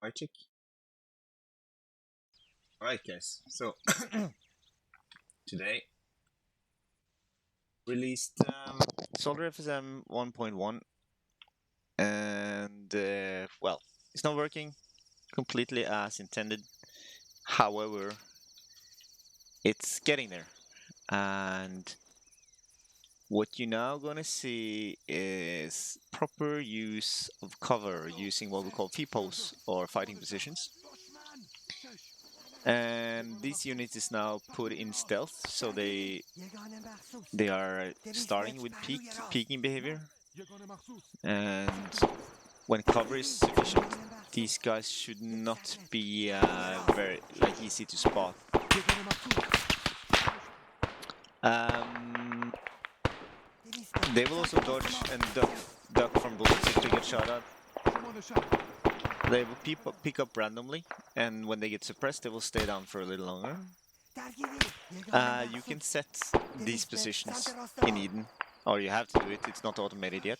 I check. Alright, guys. So today released Solder FSM 1.1, and well, it's not working completely as intended. However, it's getting there, and what you're now gonna see is proper use of cover using what we call FIPOs or fighting positions. And this unit is now put in stealth, so they are starting with peeking behavior, and when cover is sufficient, these guys should not be very easy to spot. They will also dodge and duck from bullets if they get shot at. They will pick up randomly, and when they get suppressed, they will stay down for a little longer. You can set these positions in Eden, or you have to do it, it's not automated yet.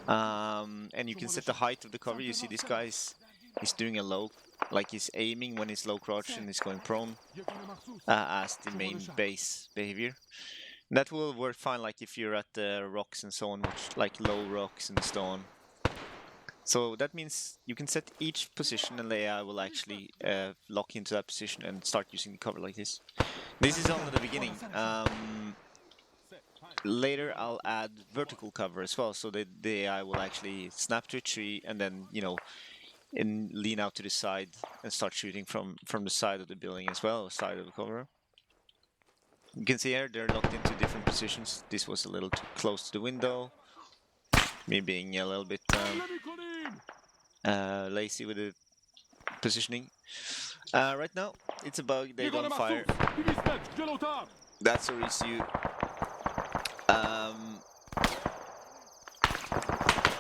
And you can set the height of the cover. You see this guy is doing a low, like he's aiming when he's low crouch and he's going prone as the main base behavior. That will work fine, like if you're at the rocks and so on, which like low rocks and stone. So that means you can set each position and the AI will actually lock into that position and start using the cover like this. This is only the beginning. Later I'll add vertical cover as well, so that the AI will actually snap to a tree and then, you know, and lean out to the side and start shooting from the side of the building as well, side of the cover. You can see here they're locked into different positions. This was a little too close to the window. Me being a little bit lazy with the positioning. Right now, it's a bug, they don't fire. That's a issue.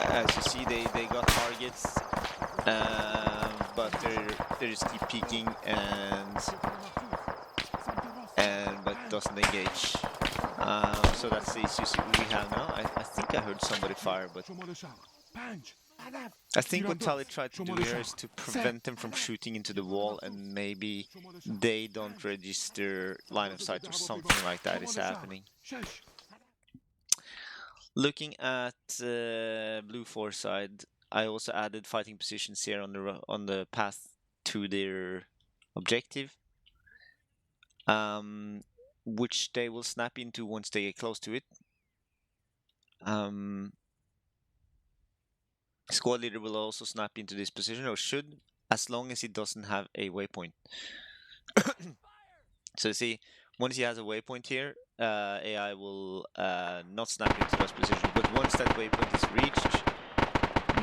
As you see, they got targets, but they just keep peeking but doesn't engage. So that's the issue we have now. I think I heard somebody fire, but I think what Tali tried to do here is to prevent them from shooting into the wall, and maybe they don't register line of sight or something like that is happening. Looking at Blue 4 side, I also added fighting positions here on the path to their objective, which they will snap into once they get close to it. Squad leader will also snap into this position, or should, as long as he doesn't have a waypoint. So you see, once he has a waypoint here, AI will not snap into those positions. But once that waypoint is reached,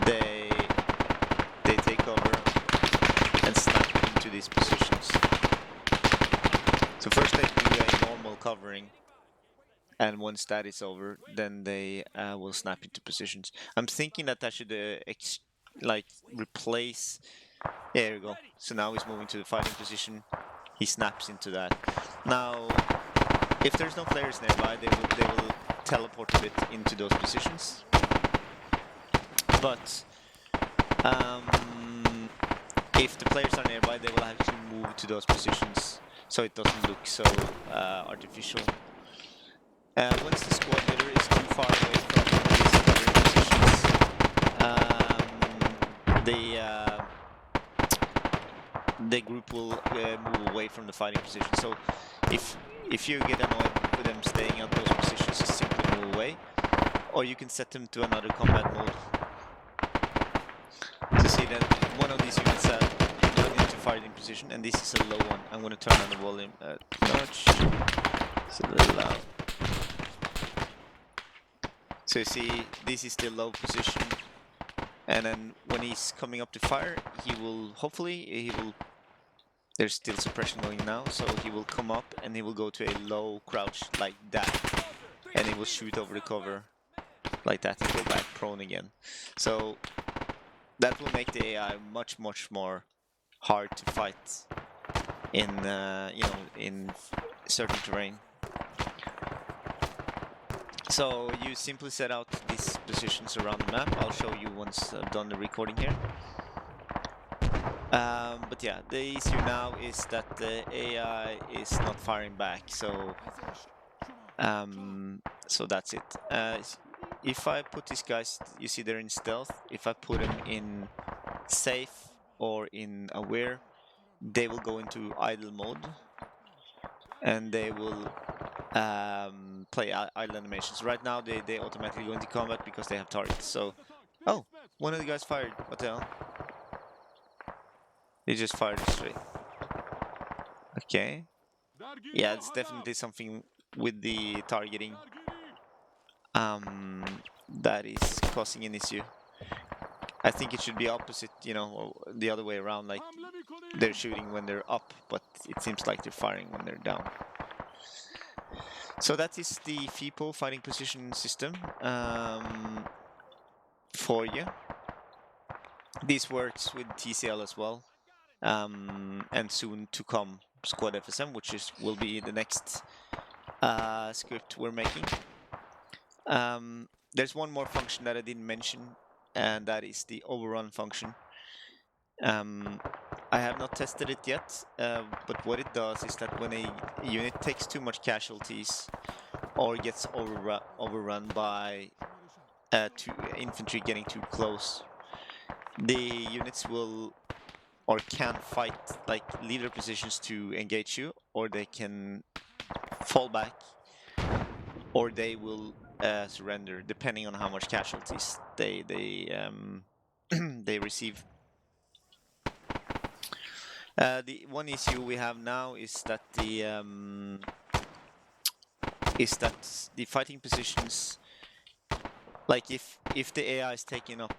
they take cover and snap into these positions. So first they do a normal covering, and once that is over, then they will snap into positions. I'm thinking that should replace. Yeah, there we go. So now he's moving to the fighting position. He snaps into that. Now, if there's no players nearby, they will teleport a bit into those positions. But if the players are nearby, they will actually move to those positions, so it doesn't look so artificial. Once the squad leader is too far away from these other positions, the group will move away from the fighting position. So if you get annoyed with them staying at those positions, just simply move away, or you can set them to another combat mode. To see that one of these units went into fighting position, and this is a low one. I'm going to turn on the volume notch. It's a little loud. So you see, this is the low position, and then when he's coming up to fire, there's still suppression going now, so he will come up and he will go to a low crouch like that, and he will shoot over the cover like that and go back prone again. So that will make the AI much more hard to fight in in certain terrain. So you simply set out these positions around the map. I'll show you once I've done the recording here. But yeah, the issue now is that the AI is not firing back, so that's it. If I put these guys, you see they're in stealth. If I put them in safe or in aware, they will go into idle mode and they will play idle animations. Right now, they automatically go into combat because they have targets. So, oh, one of the guys fired. What the hell? He just fired straight. Okay. Yeah, it's definitely something with the targeting that is causing an issue. I think it should be opposite, you know, or the other way around. Like they're shooting when they're up, but it seems like they're firing when they're down. So that is the FIPO fighting position system for you. This works with TCL as well, and soon to come Squad FSM, which will be the next script we're making. There's one more function that I didn't mention, and that is the overrun function. I have not tested it yet, but what it does is that when a unit takes too much casualties or gets overrun by infantry getting too close, the units will or can fight like leader positions to engage you, or they can fall back, or they will surrender, depending on how much casualties they they receive. The one issue we have now is that the fighting positions, like if the AI is taking up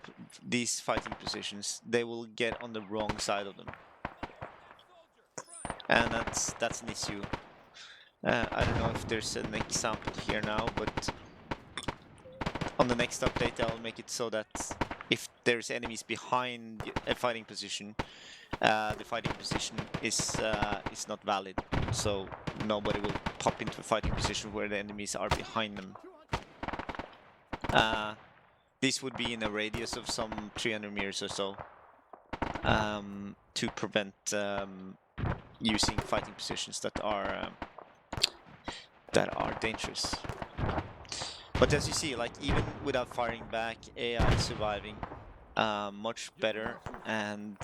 these fighting positions, they will get on the wrong side of them, and that's an issue. I don't know if there's an example here now, but on the next update I'll make it so that if there's enemies behind a fighting position, the fighting position is not valid, so nobody will pop into a fighting position where the enemies are behind them. This would be in a radius of some 300 meters or so, to prevent using fighting positions that are dangerous. But as you see, like even without firing back, AI is surviving much better, and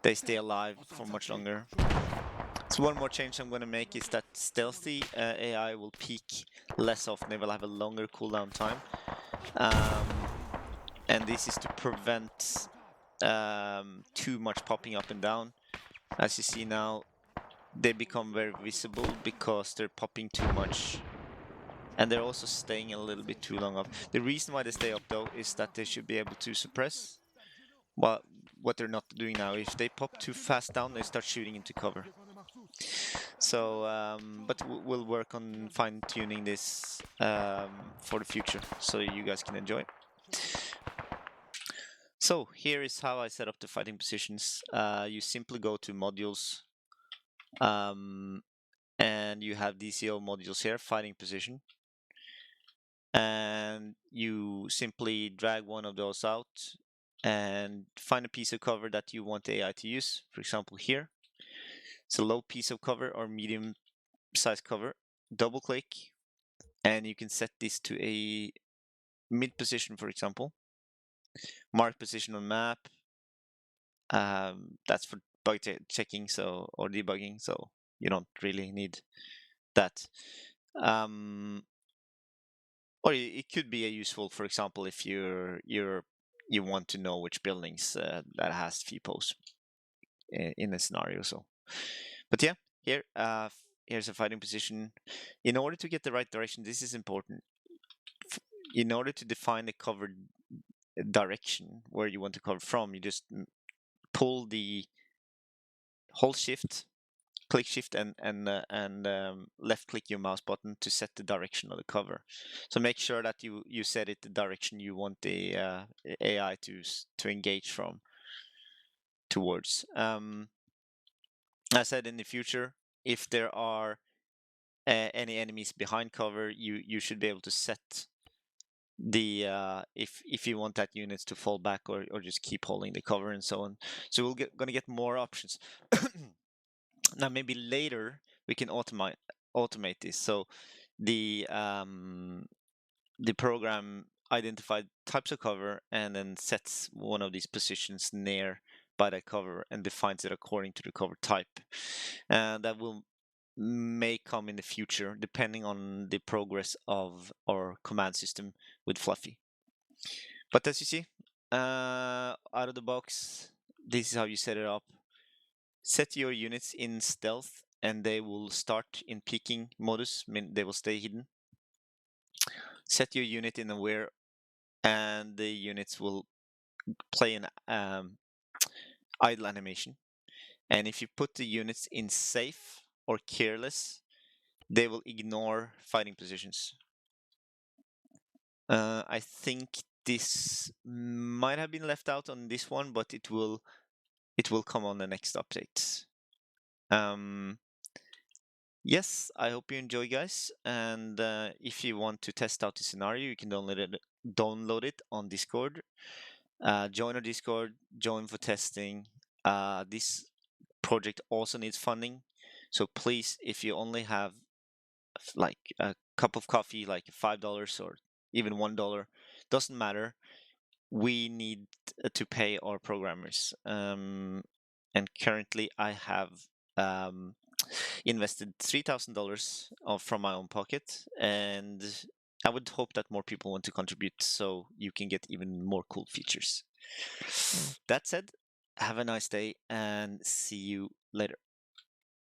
they stay alive for much longer. So one more change I'm going to make is that stealthy AI will peak less often. They will have a longer cooldown time, and this is to prevent too much popping up and down. As you see now, they become very visible because they're popping too much, and they're also staying a little bit too long up. The reason why they stay up though is that they should be able to suppress. Well, what they're not doing now, if they pop too fast down, they start shooting into cover. So, but we'll work on fine-tuning this for the future, so you guys can enjoy. So here is how I set up the fighting positions. You simply go to modules, and you have DCO modules here, fighting position. And you simply drag one of those out and find a piece of cover that you want the AI to use. For example, here, it's a low piece of cover or medium size cover. Double click, and you can set this to a mid position, for example. Mark position on map. That's for bug checking, or debugging, so you don't really need that. Or it could be a useful, for example, if you want to know which buildings that has FIPOs in a scenario. So, but yeah, here's a fighting position. In order to get the right direction, this is important. In order to define the covered direction where you want to cover from, you just pull the hold shift, click shift, and left click your mouse button to set the direction of the cover. So make sure that you set it the direction you want the AI to engage from towards. I said in the future, if there are any enemies behind cover, you should be able to set if you want that unit to fall back or just keep holding the cover and so on. So gonna get more options. Now maybe later we can automate this. So the program identified types of cover and then sets one of these positions near by that cover and defines it according to the cover type. That will may come in the future depending on the progress of our command system with Fluffy. But as you see, out of the box, this is how you set it up. Set your units in stealth and they will start in peeking modus, mean they will stay hidden. Set your unit in aware and the units will play an idle animation. And if you put the units in safe or careless, they will ignore fighting positions. I think this might have been left out on this one, but it will come on the next update. Yes, I hope you enjoy, guys. And if you want to test out the scenario, you can download it on Discord. Join our Discord, join for testing. This project also needs funding, so please, if you only have like a cup of coffee, like $5 or even $1, doesn't matter. We need to pay our programmers, and currently I have invested $3,000 from my own pocket, and I would hope that more people want to contribute so you can get even more cool features. That said, have a nice day and see you later.